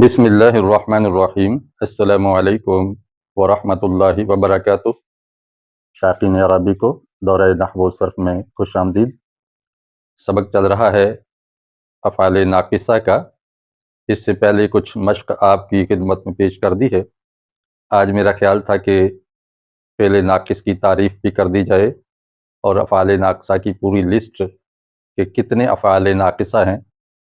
بسم اللہ الرحمن الرحیم۔ السلام علیکم ورحمۃ اللہ وبرکاتہ۔ شائقین عربی کو دورہ نحو و صرف میں خوش آمدید۔ سبق چل رہا ہے افعال ناقصہ کا۔ اس سے پہلے کچھ مشق آپ کی خدمت میں پیش کر دی ہے۔ آج میرا خیال تھا کہ فعل ناقص کی تعریف بھی کر دی جائے اور افعال ناقصہ کی پوری لسٹ کہ کتنے افعال ناقصہ ہیں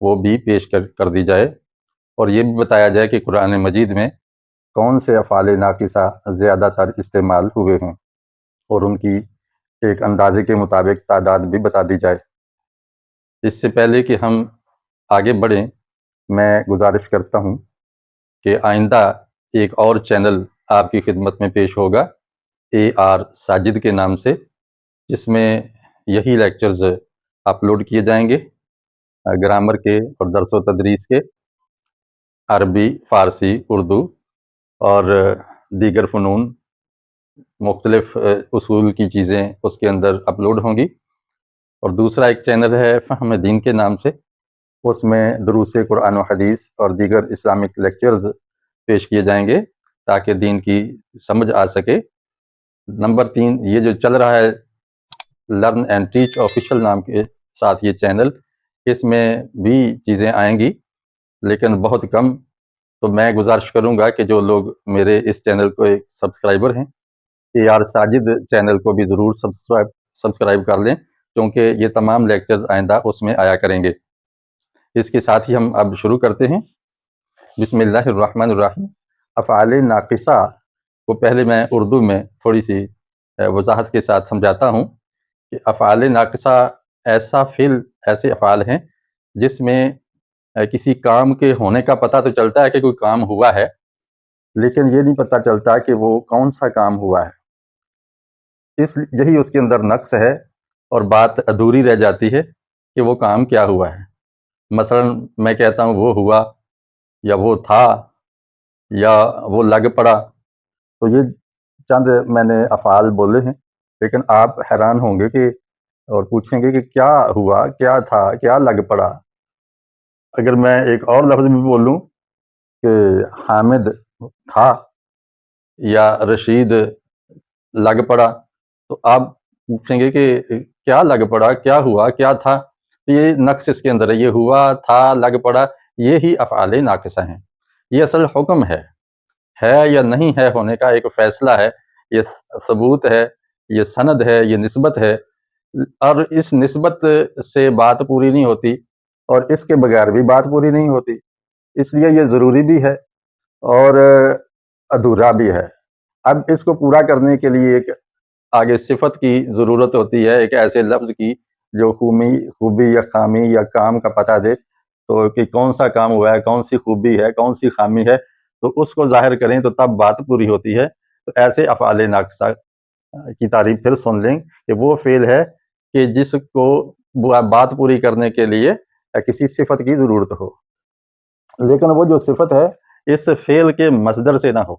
وہ بھی پیش کر دی جائے، اور یہ بھی بتایا جائے کہ قرآن مجید میں کون سے افعال ناقصہ زیادہ تر استعمال ہوئے ہیں اور ان کی ایک اندازے کے مطابق تعداد بھی بتا دی جائے۔ اس سے پہلے کہ ہم آگے بڑھیں، میں گزارش کرتا ہوں کہ آئندہ ایک اور چینل آپ کی خدمت میں پیش ہوگا AR ساجد کے نام سے، جس میں یہی لیکچرز اپلوڈ کیے جائیں گے، گرامر کے اور درس و تدریس کے، عربی، فارسی، اردو اور دیگر فنون، مختلف اصول کی چیزیں اس کے اندر اپلوڈ ہوں گی۔ اور دوسرا ایک چینل ہے فہم دین کے نام سے، اس میں دروس قرآن و حدیث اور دیگر اسلامک لیکچرز پیش کیے جائیں گے تاکہ دین کی سمجھ آ سکے۔ نمبر 3، یہ جو چل رہا ہے لرن اینڈ ٹیچ آفیشل نام کے ساتھ یہ چینل، اس میں بھی چیزیں آئیں گی لیکن بہت کم۔ تو میں گزارش کروں گا کہ جو لوگ میرے اس چینل کو ایک سبسکرائبر ہیں، AR ساجد چینل کو بھی ضرور سبسکرائب کر لیں، کیونکہ یہ تمام لیکچرز آئندہ اس میں آیا کریں گے۔ اس کے ساتھ ہی ہم اب شروع کرتے ہیں۔ بسم اللہ الرحمن الرحیم۔ افعال ناقصہ کو پہلے میں اردو میں تھوڑی سی وضاحت کے ساتھ سمجھاتا ہوں کہ افعال ناقصہ ایسے افعال ہیں جس میں کسی کام کے ہونے کا پتہ تو چلتا ہے کہ کوئی کام ہوا ہے، لیکن یہ نہیں پتہ چلتا کہ وہ کون سا کام ہوا ہے۔ یہی اس کے اندر نقص ہے اور بات ادھوری رہ جاتی ہے کہ وہ کام کیا ہوا ہے۔ مثلا میں کہتا ہوں وہ ہوا، یا وہ تھا، یا وہ لگ پڑا، تو یہ چند میں نے افعال بولے ہیں، لیکن آپ حیران ہوں گے کہ اور پوچھیں گے کہ کیا ہوا، کیا تھا، کیا لگ پڑا۔ اگر میں ایک اور لفظ بھی بولوں کہ حامد تھا یا رشید لگ پڑا، تو آپ پوچھیں گے کہ کیا لگ پڑا، کیا ہوا، کیا تھا۔ یہ نقص اس کے اندر ہے، یہ ہوا، تھا، لگ پڑا، یہ ہی افعال ناقصہ ہیں۔ یہ اصل حکم ہے یا نہیں ہے ہونے کا ایک فیصلہ ہے، یہ ثبوت ہے، یہ سند ہے، یہ نسبت ہے، اور اس نسبت سے بات پوری نہیں ہوتی اور اس کے بغیر بھی بات پوری نہیں ہوتی، اس لیے یہ ضروری بھی ہے اور ادھورا بھی ہے۔ اب اس کو پورا کرنے کے لیے ایک آگے صفت کی ضرورت ہوتی ہے، ایک ایسے لفظ کی جو خوبی یا خامی یا کام کا پتہ دے، تو کہ کون سا کام ہوا ہے، کون سی خوبی ہے، کون سی خامی ہے، تو اس کو ظاہر کریں تو تب بات پوری ہوتی ہے۔ تو ایسے افعال ناقصہ کی تعریف پھر سن لیں کہ وہ فعل ہے کہ جس کو بات پوری کرنے کے لیے کسی صفت کی ضرورت ہو، لیکن وہ جو صفت ہے اس فعل کے مصدر سے نہ ہو،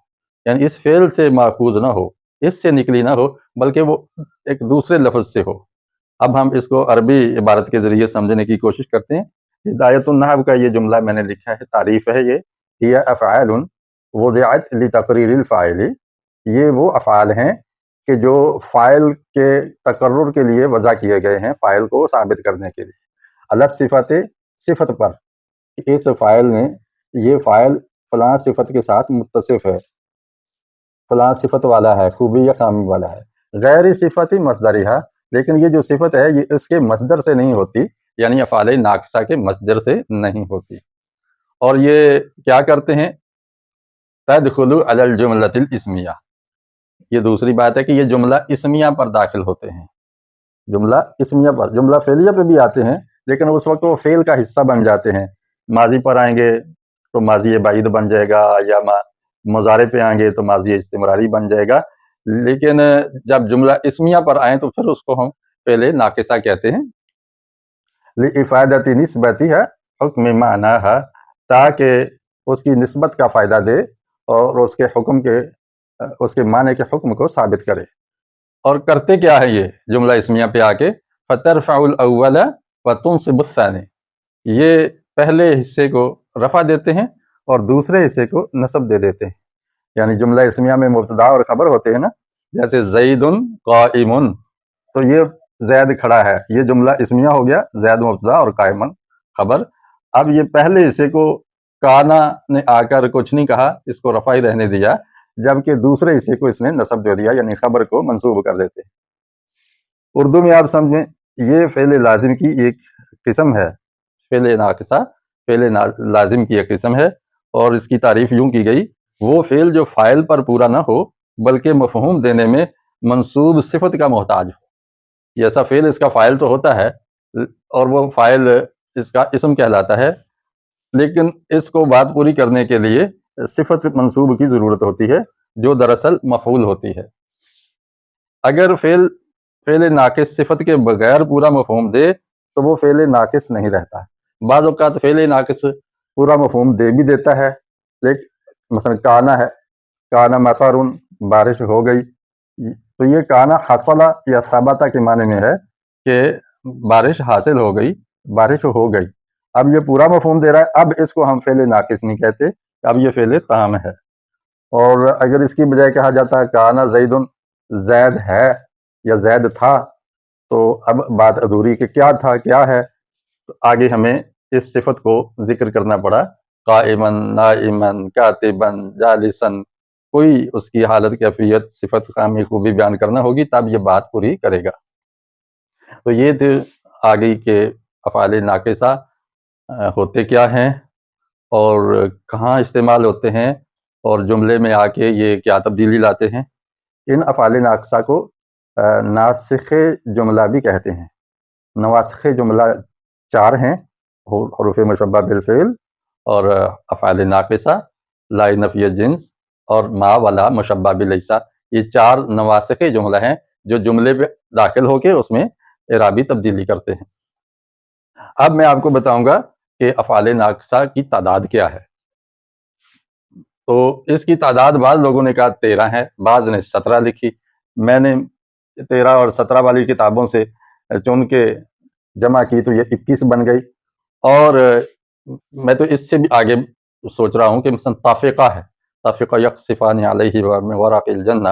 یعنی اس فعل سے ماخوذ نہ ہو، اس سے نکلی نہ ہو، بلکہ وہ ایک دوسرے لفظ سے ہو۔ اب ہم اس کو عربی عبارت کے ذریعے سمجھنے کی کوشش کرتے ہیں۔ ہدایت النحو کا یہ جملہ میں نے لکھا ہے، تعریف ہے یہ، ہی افعال وضعت لتقریر الفاعل، یہ وہ افعال ہیں کہ جو فاعل کے تقرر کے لیے وضع کیے گئے ہیں، فاعل کو ثابت کرنے کے لیے، علی صفت، صفت پر، اس فاعل نے، یہ فاعل فلاں صفت کے ساتھ متصف ہے، فلاں صفت والا ہے، خوبی یا خامی والا ہے، غیر صفت مصدرہ، لیکن یہ جو صفت ہے یہ اس کے مصدر سے نہیں ہوتی، یعنی افعال ناقصہ کے مصدر سے نہیں ہوتی۔ اور یہ کیا کرتے ہیں؟ تدخل علی الجملۃ الاسمیہ، یہ دوسری بات ہے کہ یہ جملہ اسمیہ پر داخل ہوتے ہیں، جملہ اسمیہ پر، جملہ فعلیہ پہ بھی آتے ہیں لیکن اس وقت وہ فعل کا حصہ بن جاتے ہیں۔ ماضی پر آئیں گے تو ماضی بعید بن جائے گا، یا مضارع پہ آئیں گے تو ماضی استمراری بن جائے گا، لیکن جب جملہ اسمیہ پر آئیں تو پھر اس کو ہم فعل ناقصہ کہتے ہیں۔ لِإِفَادَةِ نِسْبَتِهَا حُکْمِ مَعْنَاهَا، تاکہ اس کی نسبت کا فائدہ دے اور اس کے حکم کے، اس کے معنی کے حکم کو ثابت کرے۔ اور کرتے کیا ہے یہ جملہ اسمیہ پہ آ کے؟ فَتَرْفَعُ الْأَوَّلَ وَتُنْصِبُ الثَّانِي، یہ پہلے حصے کو رفع دیتے ہیں اور دوسرے حصے کو نصب دے دیتے ہیں. یعنی جملہ اسمیہ میں مبتدا اور خبر ہوتے ہیں نا، جیسے زید قائم، تو یہ زید کھڑا ہے، یہ جملہ اسمیہ ہو گیا، زید مبتدا اور قائم خبر. اب یہ پہلے حصے کو کانا نے آ کر کچھ نہیں کہا، اس کو رفع ہی رہنے دیا، جبکہ دوسرے حصے کو اس نے نصب دے دیا، یعنی خبر کو منصوب کر دیتے. اردو میں آپ سمجھیں، یہ فعل لازم کی ایک قسم ہے، فعل ناقصہ فعل لازم کی ایک قسم ہے، اور اس کی تعریف یوں کی گئی: وہ فعل جو فاعل پر پورا نہ ہو بلکہ مفہوم دینے میں منصوب صفت کا محتاج ہو. یہ ایسا فعل اس کا فاعل تو ہوتا ہے اور وہ فاعل اس کا اسم کہلاتا ہے، لیکن اس کو بات پوری کرنے کے لیے صفت منصوب کی ضرورت ہوتی ہے جو دراصل مفعول ہوتی ہے. اگر فعل ناقص صفت کے بغیر پورا مفہوم دے تو وہ فعل ناقص نہیں رہتا. بعض اوقات فعل ناقص پورا مفہوم دے بھی دیتا ہے، لیکن مثلا کانا ہے، کانا مطرن، بارش ہو گئی، تو یہ کانا حصل یا ثبت کے معنی میں ہے کہ بارش حاصل ہو گئی، بارش ہو گئی. اب یہ پورا مفہوم دے رہا ہے، اب اس کو ہم فعل ناقص نہیں کہتے، اب یہ فعل تام ہے. اور اگر اس کی بجائے کہا جاتا ہے کانا زید، زید ہے یا زید تھا، تو اب بات ادھوری کہ کیا تھا کیا ہے، تو آگے ہمیں اس صفت کو ذکر کرنا پڑا: قائمن، نائمن، کاتبن، جالسن. کوئی اس کی حالت کیفیت صفت کامی خوبی بیان کرنا ہوگی، تب یہ بات پوری کرے گا. تو یہ تھے آگے کے افعال ناقصہ ہوتے کیا ہیں اور کہاں استعمال ہوتے ہیں، اور جملے میں آ کے یہ کیا تبدیلی لاتے ہیں. ان افعال ناقصہ کو ناسخ جملہ بھی کہتے ہیں. نواسخ جملہ 4 ہیں: حروف مشبہ بالفعل، اور افعال ناقصہ، لا نفی جنس، اور ما ولا مشبہ بلیسا. یہ 4 نواسخ جملہ ہیں جو جملے پہ داخل ہو کے اس میں اعرابی تبدیلی کرتے ہیں. اب میں آپ کو بتاؤں گا کہ افعال ناقصہ کی تعداد کیا ہے. تو اس کی تعداد بعض لوگوں نے کہا 13 ہے، بعض نے 17 لکھی. میں نے 13 اور 17 والی کتابوں سے چن کے جمع کی تو یہ 21 بن گئی. اور میں تو اس سے بھی آگے سوچ رہا ہوں کہ مثلا طافقہ ہے، طافقہ یقصفان علیہ ورق الجنہ،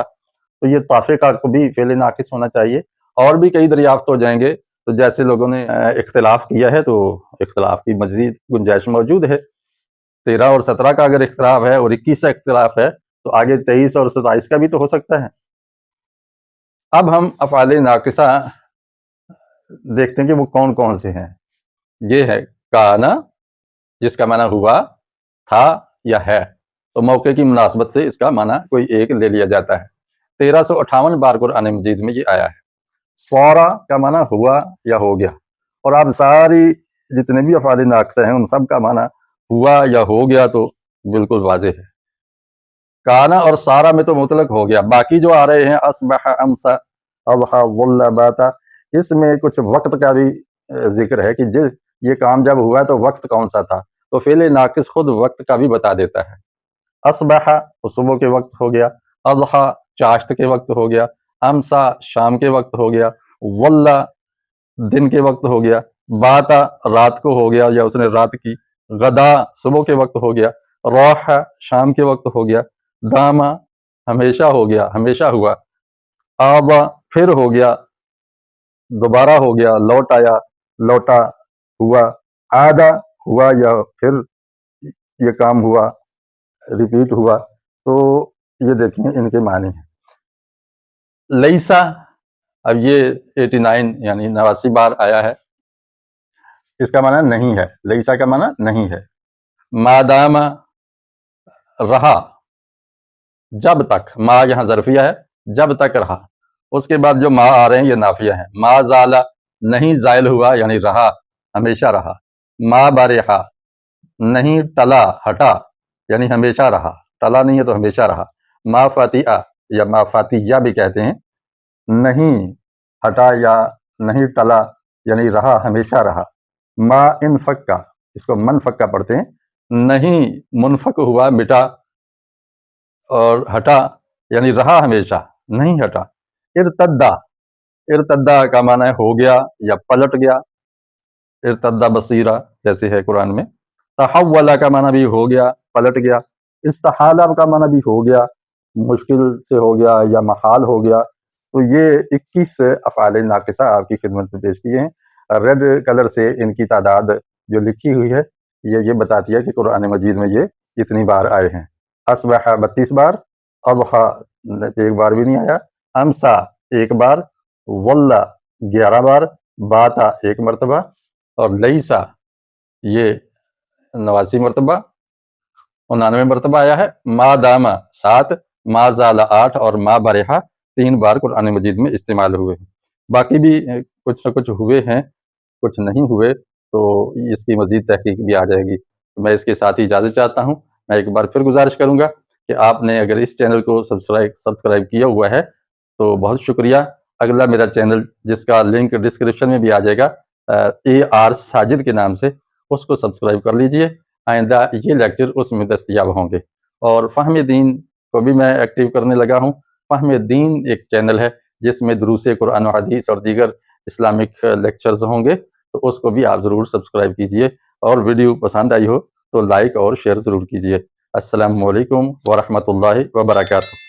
تو یہ طافقہ کو بھی فعل ناقص ہونا چاہیے. اور بھی کئی دریافت ہو جائیں گے، تو جیسے لوگوں نے اختلاف کیا ہے تو اختلاف کی مزید گنجائش موجود ہے. 13 اور 17 کا اگر اختلاف ہے اور 21 کا اختلاف ہے تو آگے 23 اور 27 کا بھی تو ہو سکتا ہے. اب ہم افعال ناقصہ دیکھتے ہیں کہ وہ کون کون سے ہیں. یہ ہے کانا، جس کا معنی ہوا، تھا یا ہے، تو موقع کی مناسبت سے اس کا معنی کوئی ایک لے لیا جاتا ہے. 1358 بار قرآن مجید میں یہ آیا ہے. صورا کا معنی ہوا یا ہو گیا، اور آپ ساری جتنے بھی افعال ناقصہ ہیں ان سب کا معنی ہوا یا ہو گیا تو بالکل واضح ہے. کانا اور سارا میں تو مطلق ہو گیا. باقی جو آ رہے ہیں اصبح، امسا، اضحى، ظل، باتا، اس میں کچھ وقت کا بھی ذکر ہے کہ یہ کام جب ہوا تو وقت کون سا تھا، تو فعل ناقص خود وقت کا بھی بتا دیتا ہے. اصبح تو صبح کے وقت ہو گیا، اضحى چاشت کے وقت ہو گیا، امسا شام کے وقت ہو گیا، ظل دن کے وقت ہو گیا، باتا رات کو ہو گیا یا اس نے رات کی، غدا صبح کے وقت ہو گیا، روح شام کے وقت ہو گیا، داما ہمیشہ ہو گیا، ہمیشہ ہوا، آبا پھر ہو گیا، دوبارہ ہو گیا، لوٹ آیا، لوٹا، ہوا، آدھا ہوا یا پھر یہ کام ہوا، ریپیٹ ہوا. تو یہ دیکھیں ان کے معنی ہیں. لیسا، اب یہ 89 یعنی 89 بار آیا ہے. اس کا معنی نہیں ہے، لیسا کا معنی نہیں ہے. مادام رہا، جب تک، ما یہاں ظرفیہ ہے، جب تک رہا. اس کے بعد جو ما آ رہے ہیں یہ نافیہ ہیں. ما زالا، نہیں زائل ہوا یعنی رہا، ہمیشہ رہا. ما برحا، نہیں ٹلا، ہٹا یعنی ہمیشہ رہا، ٹلا نہیں ہے تو ہمیشہ رہا. ما فاتحہ یا ما فاتحہ بھی کہتے ہیں، نہیں ہٹا یا نہیں ٹلا یعنی رہا، ہمیشہ رہا. ما انفکا، اس کو منفکا پڑھتے ہیں، نہیں منفک ہوا، مٹا، اور ہٹا یعنی رہا ہمیشہ، نہیں ہٹا. ارتدا، ارتدا کا معنی ہو گیا یا پلٹ گیا، ارتدا بصیرہ جیسے ہے قرآن میں. تحولا کا معنی بھی ہو گیا، پلٹ گیا۔ استحالہ کا معنی بھی ہو گیا، مشکل سے ہو گیا یا محال ہو گیا۔ تو یہ 21 افعال ناقصہ آپ کی خدمت میں پیش کیے ہیں۔ ریڈ کلر سے ان کی تعداد جو لکھی ہوئی ہے یہ بتاتی ہے کہ قرآن مجید میں یہ اتنی بار آئے ہیں۔ اصبح 32 بار، اضحیٰ ایک بار بھی نہیں آیا، امسا ایک بار، واللہ 11 بار، باتا ایک مرتبہ، اور لیسا یہ 89 مرتبہ، 99 مرتبہ آیا ہے۔ ما داما 7، ما زال 8 اور ما برحا 3 بار قرآن مجید میں استعمال ہوئے ہیں۔ باقی بھی کچھ نہ کچھ ہوئے ہیں، کچھ نہیں ہوئے، تو اس کی مزید تحقیق بھی آ جائے گی۔ میں اس کے ساتھ ہی اجازت چاہتا ہوں۔ میں ایک بار پھر گزارش کروں گا کہ آپ نے اگر اس چینل کو سبسکرائب کیا ہوا ہے تو بہت شکریہ۔ اگلا میرا چینل جس کا لنک ڈسکرپشن میں بھی آ جائے گا، AR ساجد کے نام سے، اس کو سبسکرائب کر لیجئے۔ آئندہ یہ لیکچر اس میں دستیاب ہوں گے۔ اور فہم دین کو بھی میں ایکٹیو کرنے لگا ہوں۔ فہم دین ایک چینل ہے جس میں دروس قرآن و حدیث اور دیگر اسلامک لیکچرز ہوں گے، تو اس کو بھی آپ ضرور سبسکرائب کیجئے، اور ویڈیو پسند آئی ہو تو لائک اور شیئر ضرور کیجئے۔ السلام علیکم ورحمۃ اللہ وبرکاتہ۔